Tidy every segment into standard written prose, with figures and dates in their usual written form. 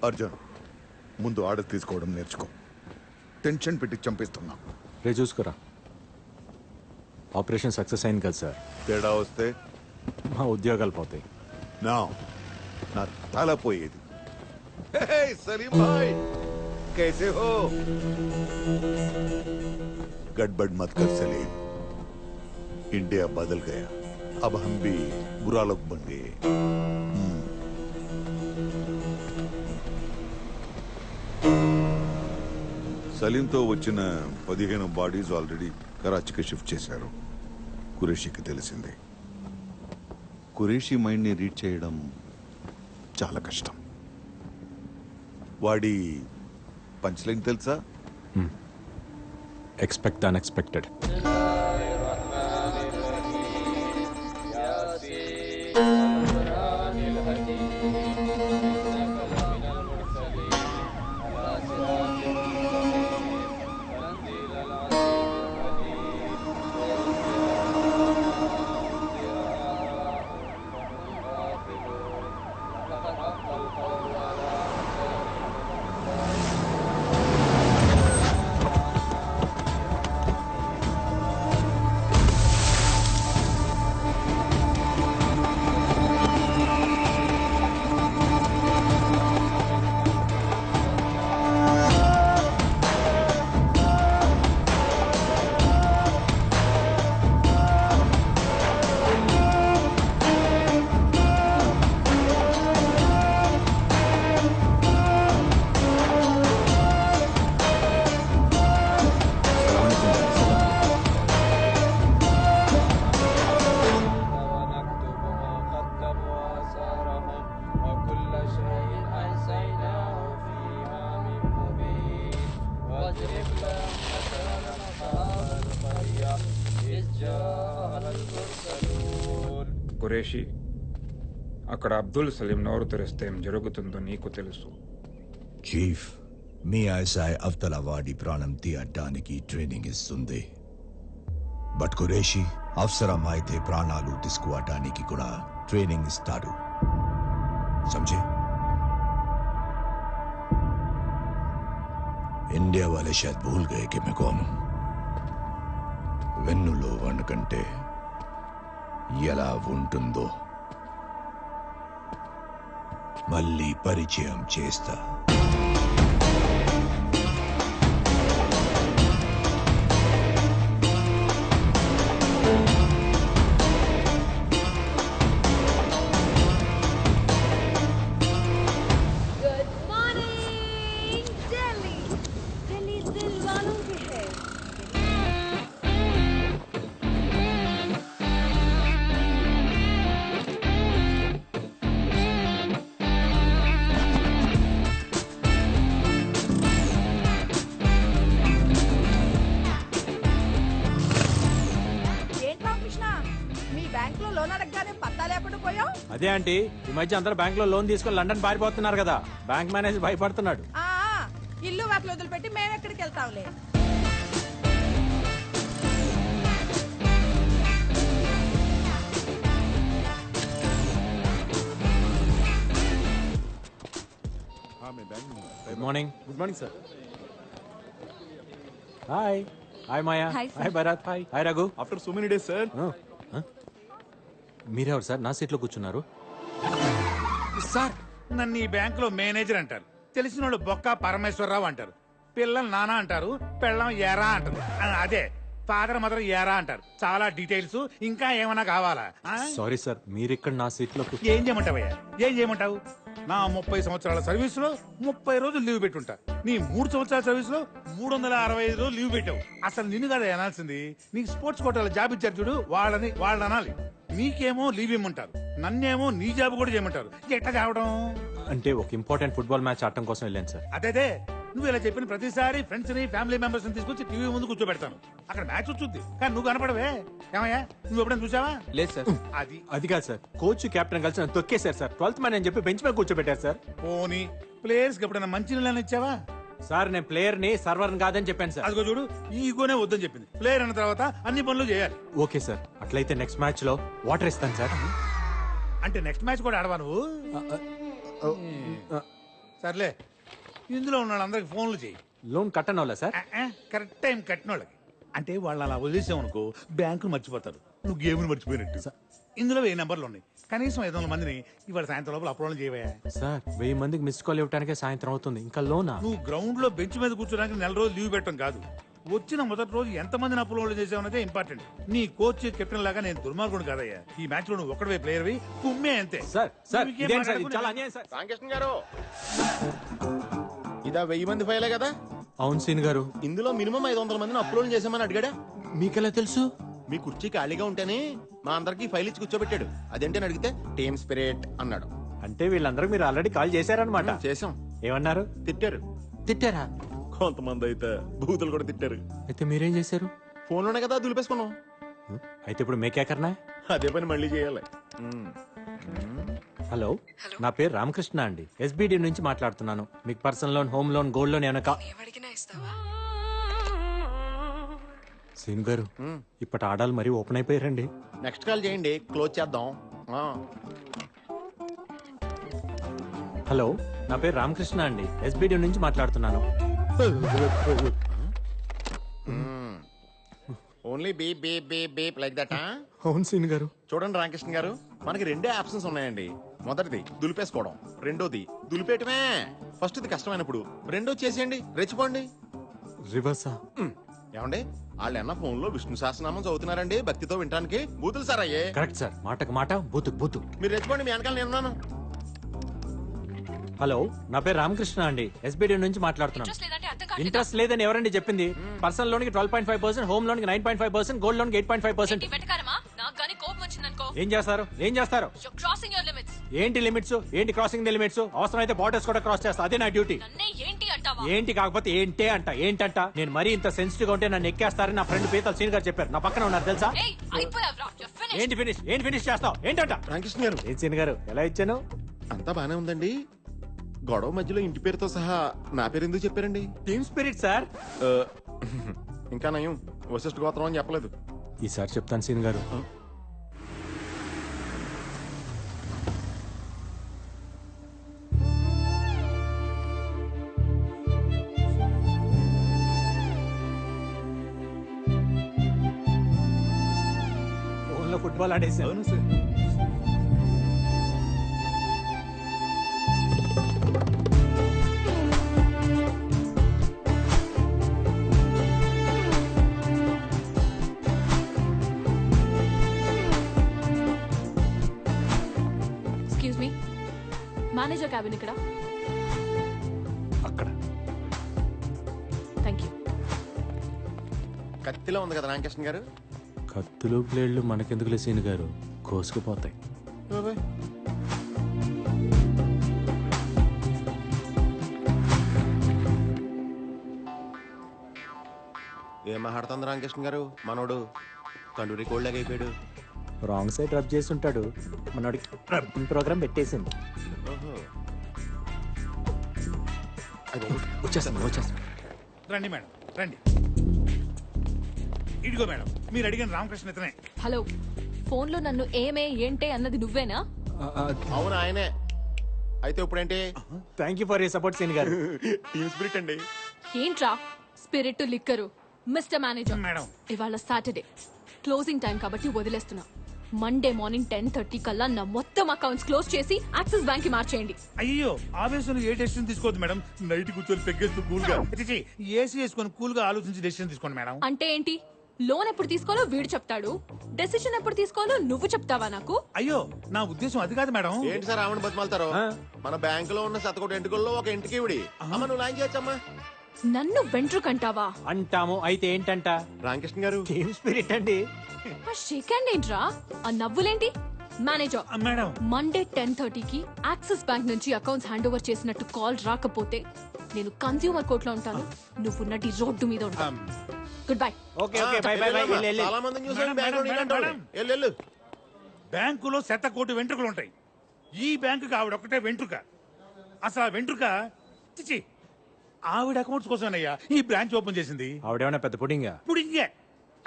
అర్జున్, ముందు ఆర్డర్ తీసుకోవడం నేర్చుకో. టెన్షన్ పెట్టి చంపిస్తున్నా. రే చూసుకురా, ఆపరేషన్ సక్సెస్ అయింది కదా సార్. తేడా వస్తే మా ఉద్యోగాలు పోతాయి. నా తల పోయేది. సలీం భాయ్, कैसे हो? गड़बड़ मत कर सलीम. इंडिया बदल गया. अब हम भी बुरा लोग बन गए. సలీంతో వచ్చిన 15 బాడీస్ ఆల్రెడీ కరాచీకి షిఫ్ట్ చేశారు. కురేషికి తెలిసింది. కురేషి మైండ్ని రీడ్ చేయడం చాలా కష్టం. వాడి పంచ్ లైన్ తెలుసా? Expect unexpected. కురేషి, అక్కడ అబ్దుల్ సలీం నోరు తెరిస్తే ఏం జరుగుతుందో నీకు తెలుసు. చీఫ్, మీ ఐఎస్ఐ అఫ్తలావాడి ప్రాణం తీయడానికి ట్రైనింగ్ ఇస్తుంది. బట్ కురేషి అవసరమైతే ప్రాణాలు తీసుకోవటానికి కూడా ట్రైనింగ్ ఇస్తాడు. సమझे? इंडिया वाले शायद भूल गए कि मैं कौन हूं. వెన్నులో వణుకంటే ఎలా ఉంటుందో మళ్ళీ పరిచయం చేస్తా. అదే ఆంటీ, ఈ మధ్య అందరూ బ్యాంక్ లో లోన్ తీసుకుని లండన్ పారిపోతున్నారు కదా. బ్యాంక్ మేనేజర్ భయపడుతున్నాడు. ఇల్లు వాటిలో వదిలిపెట్టి మేము ఎక్కడికి వెళ్తాంలే. Good morning. Good morning sir. Hi. Hi Maya. Hi Bharat. Hi. Hi Raghu. After so many days sir. మీరెవరు సార్ నా సీట్లో కూర్చున్నారు? సార్, నన్ను ఈ బ్యాంక్ లో మేనేజర్ అంటారు. తెలిసిన వాళ్ళు బొక్క పరమేశ్వరరావు అంటారు. పిల్లలు నానా అంటారు. పెళ్ళం ఏరా అంటారు. అదే ఫాదర్ మదర్ ఏరా అంటారు. చాలా డీటెయిల్స్ ఇంకా ఏమైనా కావాలా? సారీ సార్, మీరు ఇక్కడ నా సీట్లో ఏం చేయమంటావయ్యా? ఏం చేయమంటావు? నా 30 సంవత్సరాల సర్వీస్ లో 30 రోజులు లీవ్ పెట్టుంటా. నీ 3 సంవత్సరాల సర్వీస్ లో 365 రోజులు లీవ్ పెట్టావు. అసలు నిన్ను కదా అనాల్సింది. నీకు స్పోర్ట్స్ కోటాలో జాబ్ ఇచ్చారు చూడు, వాళ్ళని అనాలి. నీకేమో లీవ్ ఇమ్మంటారు, నన్నేమో నీ జాబ్ కూడా చేయమంటారు. ఎట్లా కావడం? అంటే ఒక ఇంపార్టెంట్ ఫుట్బాల్ మ్యాచ్ ఆడటం కోసం వెళ్ళాను సార్. అదే నువ్వు ఇలా చెప్పిన ప్రతిసారి ఫ్రెండ్స్ ని ఫ్యామిలీ మెంబర్స్ ని తీసుకొచ్చి టీవీ ముందు కూర్చోబెడతాను. అక్కడ మ్యాచ్ వచ్చుద్ది కానీ నువ్వు కనపడవే. ఏమయ్యా, నువ్వు ఎప్పుడైనా చూసావా? లేదు సార్. అది కాదు సార్, కోచ్ కెప్టెన్ కలిసి నన్ను తొక్కేశారు సార్. 12th మ్యాన్ అని చెప్పి బెంచ్ మీద కూర్చోబెట్టారు సార్. పోనీ ప్లేయర్స్ కి ఎప్పుడైనా మంచి నీళ్ళని ఇచ్చావా? సార్ నేను ప్లేయర్ ని సర్వర్ కాదని చెప్పాను సార్. అదిగో చూడు, ఈ ఈగోనే వద్దని చెప్పింది. ప్లేయర్ అన్న తర్వాత అన్ని పనులు చేయాలి. ఓకే సార్, అట్లయితే నెక్స్ట్ మ్యాచ్ లో వాటర్ ఇస్తాను సార్. అంటే నెక్స్ట్ మ్యాచ్ కూడా ఆడవా నువ్వు? సర్లే ఇందులో ఉన్న వాళ్ళందరికి ఫోన్లు చేయి లోన్ కట్టనోలా సార్? కరెక్ట్ టైం కట్టిన వాళ్ళకి. అంటే వాళ్ళు అలా వదిలేసామనుకో బ్యాంకులు మర్చిపోతారు, నువ్వు గేమ్ని మర్చిపోయినట్టు. ఇందులో 1000 నెంబర్లు ఉన్నాయి, కనీసం 500 మందిని ఇవాళ సాయంత్రం లోపల అప్రోల్ చేయవా. సార్ 1000 మందికి మిస్ కాల్ ఇవ్వడానికే సాయంత్రం అవుతుంది, ఇంకా లోనా? నువ్వు గ్రౌండ్ లో బెంచ్ మీద కూర్చోడానికి 4 రోజులు లీవ్ పెట్టడం కాదు, వచ్చిన మొదటి రోజు ఎంతమందిని అప్రోల్ చేసావనేదే ఇంపార్టెంట్. నీ కోచ్ కెప్టెన్ లాగా నేను దుర్మార్గుడు కాదయ్యా. ఈ మ్యాచ్ లో నువ్వు ఒక్కడే ప్లేయర్వి, కుమ్మే అంతే. సార్ సార్ నువ్వు ఇంకేం ఇదేం సార్? ఇది మాట్లాడకు, చాలా అన్యాయం సార్. రామకృష్ణ గారు, ఇదా 1000 మంది ఫైలే కదా? అవును సీన్ గారు. ఇందులో మినిమం 500 మందిని అప్లోడ్ చేసామని అడిగాడా? మీకెలా తెలుసు? మీ కుర్చీ ఖాళీగా ఉంటేనే మా అందరికి ఫైల్ ఇచ్చి కూర్చోబెట్టాడు. అదేంటని అడిగితే టీమ్ స్పిరిట్ అన్నాడు. అంటే వీళ్ళందరూ మీరు ఆల్రెడీ కాల్ చేశారనమాట. చేసాం. ఏమన్నారు? తిట్టారు. తిట్టారా? కొంతమంది అయితే బూతులు కూడా తిట్టారు. అయితే మీరేం చేశారు? ఫోన్లోనే కదా దులిపేసుకున్నాం. అయితే ఇప్పుడు మేకేకర్నా? అదే పని మళ్ళీ చేయాలి. హలో, నా పేరు రామకృష్ణ అండి, ఎస్బిడి నుంచి మాట్లాడుతున్నాను. మీకు personal loan, home loan, gold loan ఏమైనా ఏమడిగినా ఇస్తావా? సీన్ గారు ఇప్పటి ఆడాలు మరీ ఓపెన్ అయిపోయారండి. నెక్స్ట్ కాల్ చేయండి, క్లోజ్ చేద్దాం. హలో, నా పేరు రామకృష్ణ అండి, ఎస్బిడి నుంచి మాట్లాడుతున్నాను. Only beep beep beep beep like that. అవును సీన్ గారు. చూడండి రామకృష్ణ గారు, మనకి 2 ఆప్షన్స్ ఉన్నాయండి. మొదటిది దులిపేసుకోవడం, రెండోది దులిపేయటమే. ఫస్ట్ ఇది కష్టమైనప్పుడు రెండోది చేసేయండి, రెచ్చిపోండి. రివర్సా? ఏమండి, వాళ్ళు అన్న ఫోన్ లో విష్ణు సహస్రనామం చదువుతున్నారండి భక్తితో వినడానికి. బూతులు సార్ అయ్యే. కరెక్ట్ సార్, మాటకు మాట, బూతుకు బూతు. మీరు రెచ్చిపోండి, మీ వెనకాల నేనున్నాను. హలో, నా పేరు రామకృష్ణ అండి, ఎస్బిడి నుంచి మాట్లాడుతున్నాను. ఇంట్రెస్ట్ లేదంటే అర్థం కాదు. ఇంట్రెస్ట్ లేదని ఎవరండి చెప్పింది? పర్సనల్ లోన్ కి 12.5%, హోమ్ లోన్ కి 9.5%, గోల్డ్ లోన్ కి 8.5%. ఏంటి వెటకారమా? నాకు గానీ కోపం వచ్చిందనుకో. ఏం చేస్తారు? ఏం చేస్తారు? You're crossing your limits. ఏంటి లిమిట్స్? ఏంటి క్రాసింగ్ ది లిమిట్స్? అవసరం అయితే బార్డర్స్ కూడా క్రాస్ చేస్తా, అదే నా డ్యూటీ. నన్నే ఏంటి అంటావా? ఏంటి కాకపోతే ఏంటే అంట. ఏంటంట? నేను మరీ ఇంత సెన్సిటివ్ గా ఉంటే నన్ను ఎక్కేస్తారని నా ఫ్రెండ్ పీతల్ సీన్ గారు చెప్పారు. నా పక్కన ఉన్నారు తెలుసా? ఏయ్, అయిపోయావురా. You're finished. ఏంటి ఫినిష్? ఏంటి ఫినిష్ చేస్తావు? ఏంటంట? రామకృష్ణ గారు, ఏం సీన్ గారు, ఎలా ఇచ్చాను? అంతా బానే ఉందండి. గొడవ మధ్యలో ఇంటి పేరుతో సహా నా పేరు ఎందుకు చెప్పారండి? Team spirit sir. ఇంకా నయం, వశిష్ఠ గోత్రం అని చెప్పలేదు. ఈసారి చెప్తాను సీన్ గారు. ఫోన్లో ఫుట్బాల్ ఆడేసాను. అవును sir. Excuse me. Manager cabin ఇక్కడ. అక్కడ థ్యాంక్ యూ. కత్తిలో ఉంది కదా రామకృష్ణ గారు. కత్తులు బ్లేడ్లు మనకెందుకులే సీన్ గారు, కోసుకుపోతాయి. ఏం మాట్లాడుతుంది రామకృష్ణ గారు? మనోడు తండ్రి కోళ్ళగా అయిపోయాడు. రాంగ్ సైడ్ రబ్ చేసి ఉంటాడు, మనోడికి రబ్బింగ్ ప్రోగ్రామ్ పెట్టేసింది. ఓహో. వచ్చేస్తాను. రండి మేడం, రండి. ఇదిగో మేడం, మీరు అడిగిన రామకృష్ణ ఇతనే. హలో, ఫోన్ లో నన్ను ఏమే ఏంటే అన్నది నువ్వేనా? అవును ఆయనే. అయితే ఇప్పుడేంటి? Thank you for you support సీన్ గారు. టీమ్ స్పిరిట్ అండి. ఏంట్రా spirit liquor? Mister manager, madam. ఇవాళ సాటర్డే క్లోజింగ్ టైం కాబట్టి వదిలేస్తున్నా. మండే మార్నింగ్ 10:30 కల్లా నా మొత్తం అకౌంట్స్ క్లోజ్ చేసి యాక్సిస్ బ్యాంక్ కి మార్చేయండి. అయ్యో, ఆవేశంలో ఏ డెసిషన్ తీసుకోవద్దు మేడం. నైట్ కూర్చొని పెగ్గేస్తూ కూల్ గా ఏసీ వేసుకొని కూల్ గా ఆలోచించి డెసిషన్ తీసుకోండి మేడం. అంటే ఏంటి? లోన్ ఎప్పుడు తీసుకోవాలో వీడు చెప్తాడు, డెసిషన్ ఎప్పుడు తీసుకోవాలో నువ్వు చెప్తావా నాకు? అయ్యో, నా ఉద్దేశం అది కాదు మేడం. ఏంటి సార్ ఆవిడ బతిమాలతారు? మన బ్యాంకులో ఉన్న శతకోటి ఎంటుకల్లో ఒక ఇంటికి ఇవిడి. అమ్మ నువ్వు లాంచ్ చేయొచ్చమ్మా. నన్ను వెంట్రుకంటావా? అంటాము. అయితే ఏంటంట? రామకృష్ణ గారు, టీమ్ స్పిరిట్ అండి. ఆ షేక్ హ్యాండ్ ఏంట్రా? ఆ నవ్వులేంటి? Manager, madam. మండే 10:30కి యాక్సిస్ బ్యాంక్ నుంచి అకౌంట్స్ హ్యాండ్ ఓవర్ చేసినట్టు కాల్ రాకపోతే నేను కన్స్యూమర్ కోర్ట్ లో ఉంటాను, నువ్వు నటి రోడ్డు మీద ఉంటాను. Good bye. Okay okay, by by by. చాలా మందిని చూసాను మేడం, బ్యాంకులో మేడం, నీలాంటి వాళ్ళు. మేడం. వెళ్ళు. బ్యాంకులో 100 కోటి వెంట్రుకలు ఉంటాయి. ఈ బ్యాంకుకి ఆవిడ ఒకటే వెంట్రుక. అసలు ఆ వెంట్రుక చిచి ఆవిడ అకౌంట్స్ కోసమేనయ్యా ఈ బ్రాంచ్ ఓపెన్ చేసింది. ఆవిడేమన్నా పెద్ద పుడింగా? ఇప్పుడు ఇంకే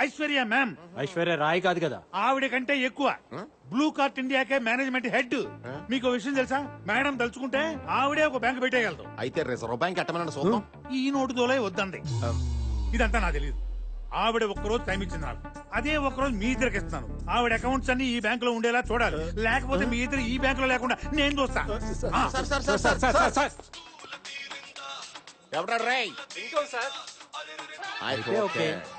ఐశ్వర్య మ్యామ్. ఐశ్వర్య రాయ్ కాదు కదా. ఆవిడ కంటే ఎక్కువ. బ్లూ కార్ట్ ఇండియాకే మేనేజ్మెంట్ హెడ్. మీకు విషయం తెలుసా? మేడం తలుచుకుంటే ఆవిడే ఒక బ్యాంక్ పెట్టేయగలదు. అయితే రిజర్వ్ బ్యాంక్ ఎట్టమని చూద్దాం. ఈ నోటు తోలే వద్దంది. ఇదంతా నాకు తెలియదు. ఆవిడ ఒక్కరోజు టైం ఇచ్చింది నాకు. అదే ఒక్కరోజు మీ ఇద్దరికి ఇస్తున్నాను. ఆవిడ అకౌంట్స్ అన్ని ఈ బ్యాంక్ లో ఉండేలా చూడాలి. లేకపోతే మీ ఇద్దరు ఈ బ్యాంక్ లో లేకుండా నేను చూస్తా. ఎవరా రేయ్? ఓకే.